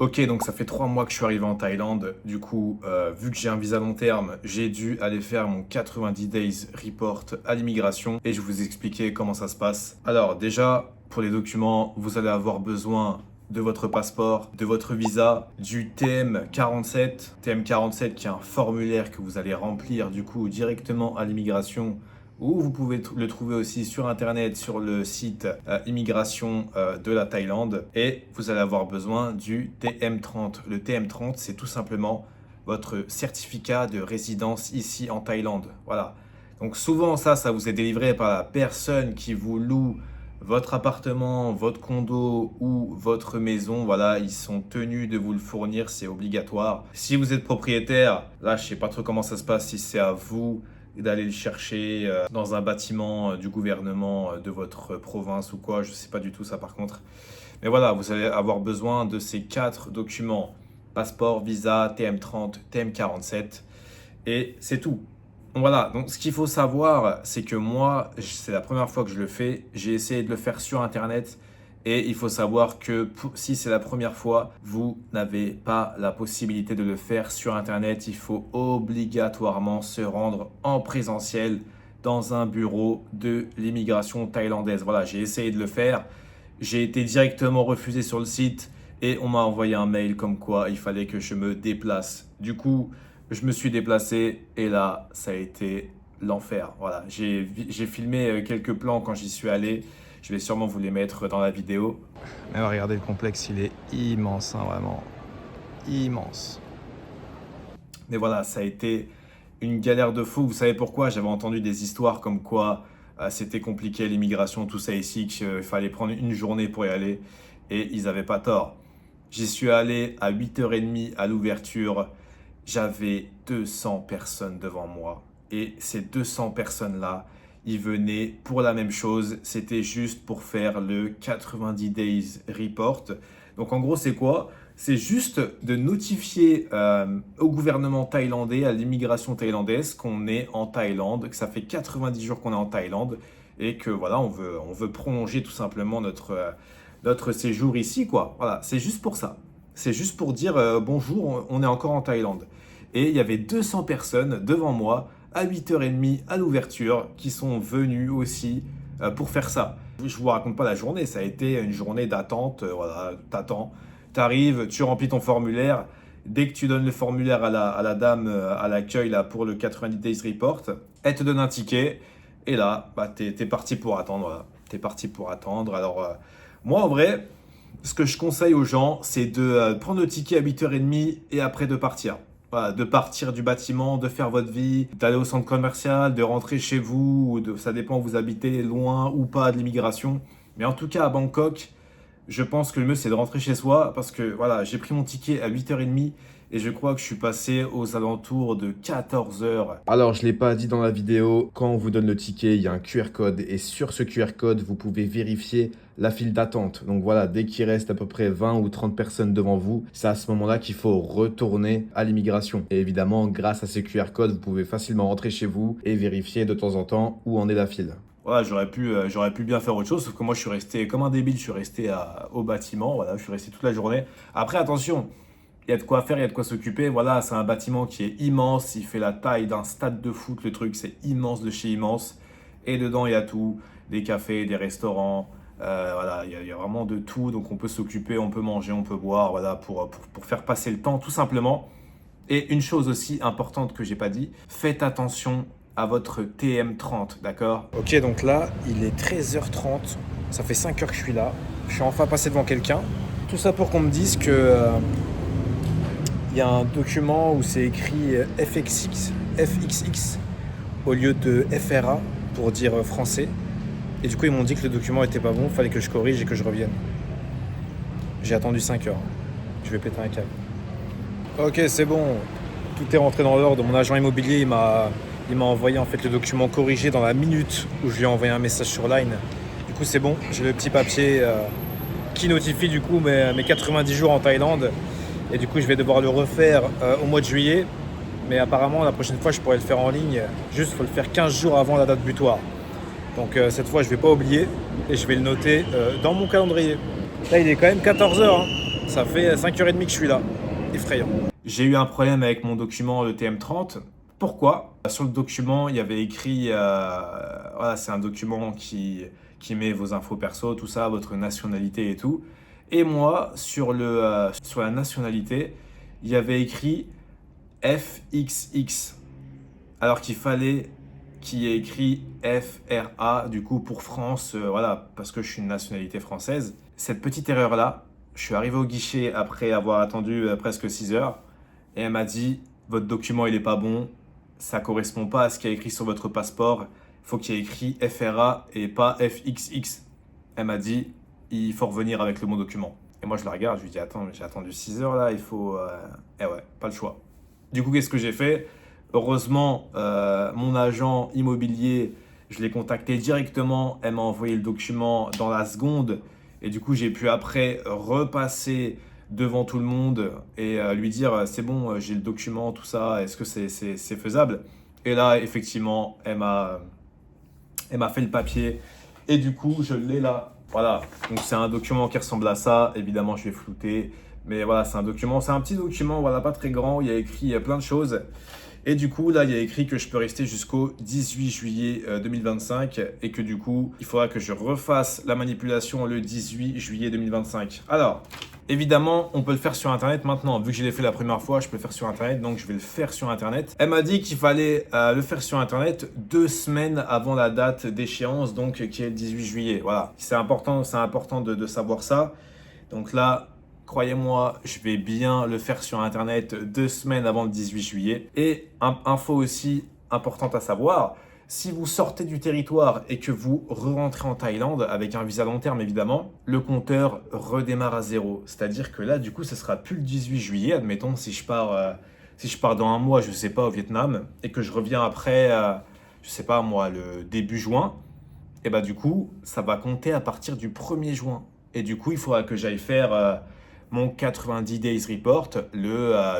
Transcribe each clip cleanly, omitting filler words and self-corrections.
Ok, donc ça fait 3 mois que je suis arrivé en Thaïlande. Du coup, vu que j'ai un visa long terme, j'ai dû aller faire mon 90 days report à l'immigration et je vais vous expliquer comment ça se passe. Alors déjà, pour les documents, vous allez avoir besoin de votre passeport, de votre visa, du TM47. TM47 qui est un formulaire que vous allez remplir du coup directement à l'immigration ou vous pouvez le trouver aussi sur internet sur le site immigration de la Thaïlande et vous allez avoir besoin du TM30. Le TM30 c'est tout simplement votre certificat de résidence ici en Thaïlande. Voilà. Donc souvent ça vous est délivré par la personne qui vous loue votre appartement, votre condo ou votre maison, voilà, ils sont tenus de vous le fournir, c'est obligatoire. Si vous êtes propriétaire, là, je sais pas trop comment ça se passe, si c'est à vous d'aller le chercher dans un bâtiment du gouvernement de votre province ou quoi, je sais pas du tout ça par contre. Mais voilà, vous allez avoir besoin de ces 4 documents, passeport, visa, TM30, TM47 et c'est tout. Voilà, donc ce qu'il faut savoir, c'est que moi, c'est la première fois que je le fais. J'ai essayé de le faire sur Internet et il faut savoir que si c'est la première fois, vous n'avez pas la possibilité de le faire sur Internet. Il faut obligatoirement se rendre en présentiel dans un bureau de l'immigration thaïlandaise. Voilà, j'ai essayé de le faire. J'ai été directement refusé sur le site et on m'a envoyé un mail comme quoi il fallait que je me déplace. Du coup, je me suis déplacé et là, ça a été l'enfer. Voilà, j'ai filmé quelques plans quand j'y suis allé. Je vais sûrement vous les mettre dans la vidéo. Mais regardez, le complexe, il est immense, hein, vraiment. Immense. Mais voilà, ça a été une galère de fou. Vous savez pourquoi? J'avais entendu des histoires comme quoi c'était compliqué l'immigration, tout ça ici, qu'il fallait prendre une journée pour y aller. Et ils n'avaient pas tort. J'y suis allé à 8h30 à l'ouverture. J'avais 200 personnes devant moi. Et ces 200 personnes-là, ils venaient pour la même chose. C'était juste pour faire le 90 Days Report. Donc en gros, c'est quoi? C'est juste de notifier au gouvernement thaïlandais, à l'immigration thaïlandaise, qu'on est en Thaïlande, que ça fait 90 jours qu'on est en Thaïlande et que voilà, on veut prolonger tout simplement notre séjour ici, quoi. Voilà, c'est juste pour ça. C'est juste pour dire bonjour, on est encore en Thaïlande. Et il y avait 200 personnes devant moi à 8h30 à l'ouverture qui sont venues aussi pour faire ça. Je vous raconte pas la journée, ça a été une journée d'attente. Voilà, t'attends, t'arrives, tu remplis ton formulaire. Dès que tu donnes le formulaire à la dame à l'accueil là, pour le 90 Days Report, elle te donne un ticket. Et là, bah, t'es parti pour attendre. Voilà. T'es parti pour attendre. Alors, moi, en vrai, ce que je conseille aux gens, c'est de prendre le ticket à 8h30 et après de partir. Voilà, de partir du bâtiment, de faire votre vie, d'aller au centre commercial, de rentrer chez vous, ça dépend où vous habitez, loin ou pas de l'immigration. Mais en tout cas, à Bangkok, je pense que le mieux, c'est de rentrer chez soi parce que voilà, j'ai pris mon ticket à 8h30 et je crois que je suis passé aux alentours de 14h. Alors, je ne l'ai pas dit dans la vidéo, quand on vous donne le ticket, il y a un QR code et sur ce QR code, vous pouvez vérifier la file d'attente. Donc voilà, dès qu'il reste à peu près 20 ou 30 personnes devant vous, c'est à ce moment-là qu'il faut retourner à l'immigration. Et évidemment, grâce à ces QR codes, vous pouvez facilement rentrer chez vous et vérifier de temps en temps où en est la file. Voilà, j'aurais pu bien faire autre chose, sauf que moi je suis resté comme un débile, je suis resté au bâtiment, voilà, je suis resté toute la journée. Après, attention, il y a de quoi faire, il y a de quoi s'occuper. Voilà, c'est un bâtiment qui est immense, il fait la taille d'un stade de foot, le truc, c'est immense de chez immense. Et dedans, il y a tout, des cafés, des restaurants, voilà, il y a vraiment de tout, donc on peut s'occuper, on peut manger, on peut boire, voilà, pour faire passer le temps, tout simplement. Et une chose aussi importante que j'ai pas dit, faites attention à votre TM30, d'accord? Ok, donc là, il est 13h30, ça fait 5 heures que je suis là, je suis enfin passé devant quelqu'un. Tout ça pour qu'on me dise que il y a un document où c'est écrit FXX au lieu de FRA pour dire français. Et du coup, ils m'ont dit que le document était pas bon, il fallait que je corrige et que je revienne. J'ai attendu 5 heures, je vais péter un câble. Ok, c'est bon, tout est rentré dans l'ordre. Mon agent immobilier, il m'a envoyé en fait le document corrigé dans la minute où je lui ai envoyé un message sur Line. Du coup, c'est bon, j'ai le petit papier qui notifie du coup mes 90 jours en Thaïlande. Et du coup, je vais devoir le refaire au mois de juillet. Mais apparemment, la prochaine fois, je pourrais le faire en ligne. Juste, il faut le faire 15 jours avant la date butoir. Donc cette fois, je ne vais pas oublier et je vais le noter dans mon calendrier. Là, il est quand même 14h. Hein. Ça fait 5h30 que je suis là. Effrayant. J'ai eu un problème avec mon document, le TM30. Pourquoi? Sur le document, il y avait écrit, voilà, c'est un document qui met vos infos perso, tout ça, votre nationalité et tout. Et moi, sur la nationalité, il y avait écrit FXX. Alors qu'il fallait qu'il y ait écrit FRA, du coup pour France, voilà, parce que je suis une nationalité française. Cette petite erreur-là, je suis arrivé au guichet après avoir attendu presque 6 heures, et elle m'a dit, votre document il est pas bon, ça correspond pas à ce qu'il y a écrit sur votre passeport, il faut qu'il y ait écrit FRA et pas FXX. Elle m'a dit, il faut revenir avec le bon document. Et moi je la regarde, je lui dis, attends, mais j'ai attendu 6 heures là, il faut... Eh ouais, pas le choix. Du coup, qu'est-ce que j'ai fait? Heureusement, mon agent immobilier, je l'ai contacté directement. Elle m'a envoyé le document dans la seconde. Et du coup, j'ai pu après repasser devant tout le monde et lui dire, c'est bon, j'ai le document, tout ça, est-ce que c'est faisable? Et là, effectivement, elle m'a fait le papier. Et du coup, je l'ai là. Voilà. Donc, c'est un document qui ressemble à ça. Évidemment, je vais flouter. Mais voilà, c'est un document. C'est un petit document, voilà, pas très grand. Il y a écrit plein de choses. Et du coup, là, il y a écrit que je peux rester jusqu'au 18 juillet 2025 et que du coup, il faudra que je refasse la manipulation le 18 juillet 2025. Alors, évidemment, on peut le faire sur Internet maintenant. Vu que je l'ai fait la première fois, je peux le faire sur Internet, donc je vais le faire sur Internet. Elle m'a dit qu'il fallait le faire sur Internet 2 semaines avant la date d'échéance, donc qui est le 18 juillet. Voilà, c'est important de savoir ça. Donc là, croyez-moi, je vais bien le faire sur Internet 2 semaines avant le 18 juillet. Et info aussi importante à savoir, si vous sortez du territoire et que vous re-rentrez en Thaïlande avec un visa long terme évidemment, le compteur redémarre à zéro. C'est-à-dire que là, du coup, ce sera plus le 18 juillet. Admettons, si je pars dans un mois, je sais pas, au Vietnam, et que je reviens après, je sais pas moi, le début juin, et bah du coup, ça va compter à partir du 1er juin. Et du coup, il faudra que j'aille faire mon 90 Days Report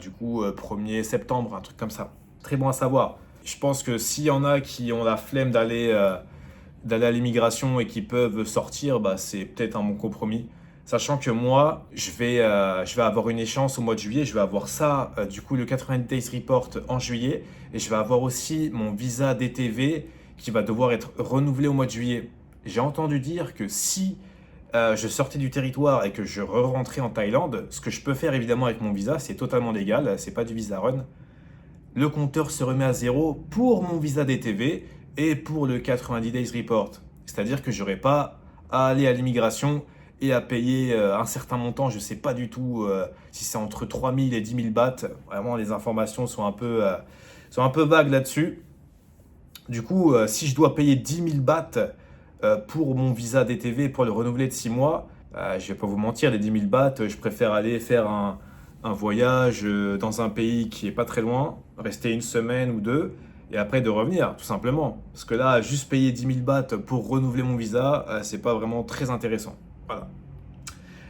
du coup 1er septembre, un truc comme ça. Très bon à savoir. Je pense que s'il y en a qui ont la flemme d'aller à l'immigration et qui peuvent sortir, bah, c'est peut-être un bon compromis. Sachant que moi, je vais avoir une échéance au mois de juillet, je vais avoir ça, du coup le 90 Days Report en juillet, et je vais avoir aussi mon visa DTV qui va devoir être renouvelé au mois de juillet. J'ai entendu dire que si je sortais du territoire et que je rentrais en Thaïlande, ce que je peux faire évidemment avec mon visa, c'est totalement légal, c'est pas du visa run. Le compteur se remet à zéro pour mon visa DTV et pour le 90 Days Report. C'est-à-dire que j'aurais pas à aller à l'immigration et à payer un certain montant, je ne sais pas du tout si c'est entre 3000 et 10 000 bahts. Vraiment, les informations sont un peu vagues là-dessus. Du coup, si je dois payer 10 000 bahts pour mon visa DTV pour le renouveler de 6 mois, je ne vais pas vous mentir, les 10 000 bahts, je préfère aller faire un voyage dans un pays qui est pas très loin, rester une semaine ou deux, et après de revenir, tout simplement. Parce que là, juste payer 10 000 bahts pour renouveler mon visa, c'est pas vraiment très intéressant. Voilà.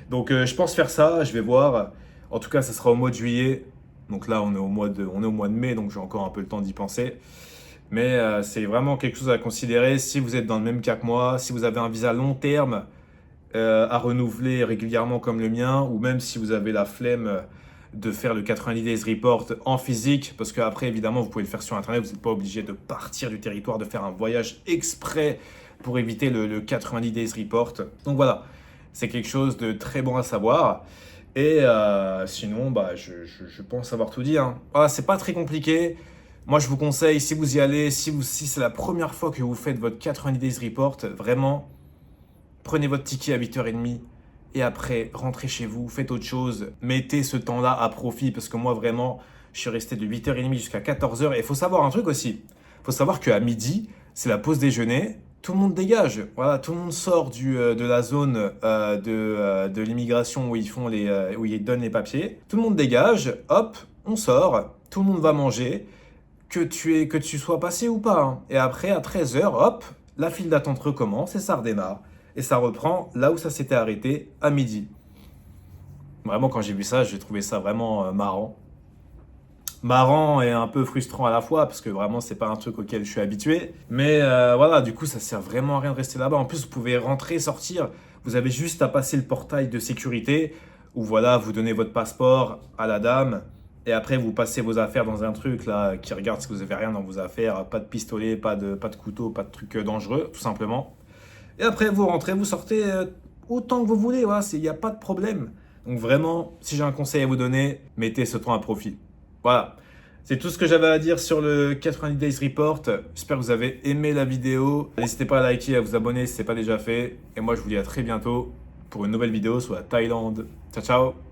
Donc je pense faire ça, je vais voir. En tout cas, ça sera au mois de juillet. Donc là, on est au mois de mai, donc j'ai encore un peu le temps d'y penser. Mais c'est vraiment quelque chose à considérer si vous êtes dans le même cas que moi, si vous avez un visa long terme à renouveler régulièrement comme le mien, ou même si vous avez la flemme de faire le 90 Days Report en physique, parce qu'après, évidemment, vous pouvez le faire sur Internet, vous n'êtes pas obligé de partir du territoire, de faire un voyage exprès pour éviter le 90 Days Report. Donc voilà, c'est quelque chose de très bon à savoir. Et sinon, bah, je pense avoir tout dit, hein. Voilà, c'est pas très compliqué. Moi, je vous conseille, si vous y allez, si c'est la première fois que vous faites votre 90 Days Report, vraiment, prenez votre ticket à 8h30 et après, rentrez chez vous, faites autre chose. Mettez ce temps-là à profit parce que moi, vraiment, je suis resté de 8h30 jusqu'à 14h. Et il faut savoir un truc aussi. Il faut savoir qu'à midi, c'est la pause déjeuner. Tout le monde dégage. Voilà, tout le monde sort de la zone de l'immigration où où ils donnent les papiers. Tout le monde dégage. Hop, on sort. Tout le monde va manger. Que tu sois passé ou pas, hein. Et après, à 13h, hop, la file d'attente recommence et ça redémarre. Et ça reprend là où ça s'était arrêté à midi. Vraiment, quand j'ai vu ça, j'ai trouvé ça vraiment marrant. Marrant et un peu frustrant à la fois, parce que vraiment, c'est pas un truc auquel je suis habitué. Mais voilà, du coup, ça sert vraiment à rien de rester là-bas. En plus, vous pouvez rentrer, sortir. Vous avez juste à passer le portail de sécurité où voilà, vous donnez votre passeport à la dame et après vous passez vos affaires dans un truc là qui regarde si vous avez rien dans vos affaires, pas de pistolet, pas de couteau, pas de trucs dangereux, tout simplement. Et après vous rentrez, vous sortez autant que vous voulez, voilà, il n'y a pas de problème. Donc vraiment, si j'ai un conseil à vous donner, mettez ce temps à profit. Voilà. C'est tout ce que j'avais à dire sur le 90 Days Report. J'espère que vous avez aimé la vidéo. N'hésitez pas à liker et à vous abonner si ce n'est pas déjà fait. Et moi, je vous dis à très bientôt pour une nouvelle vidéo sur la Thaïlande. Ciao, ciao!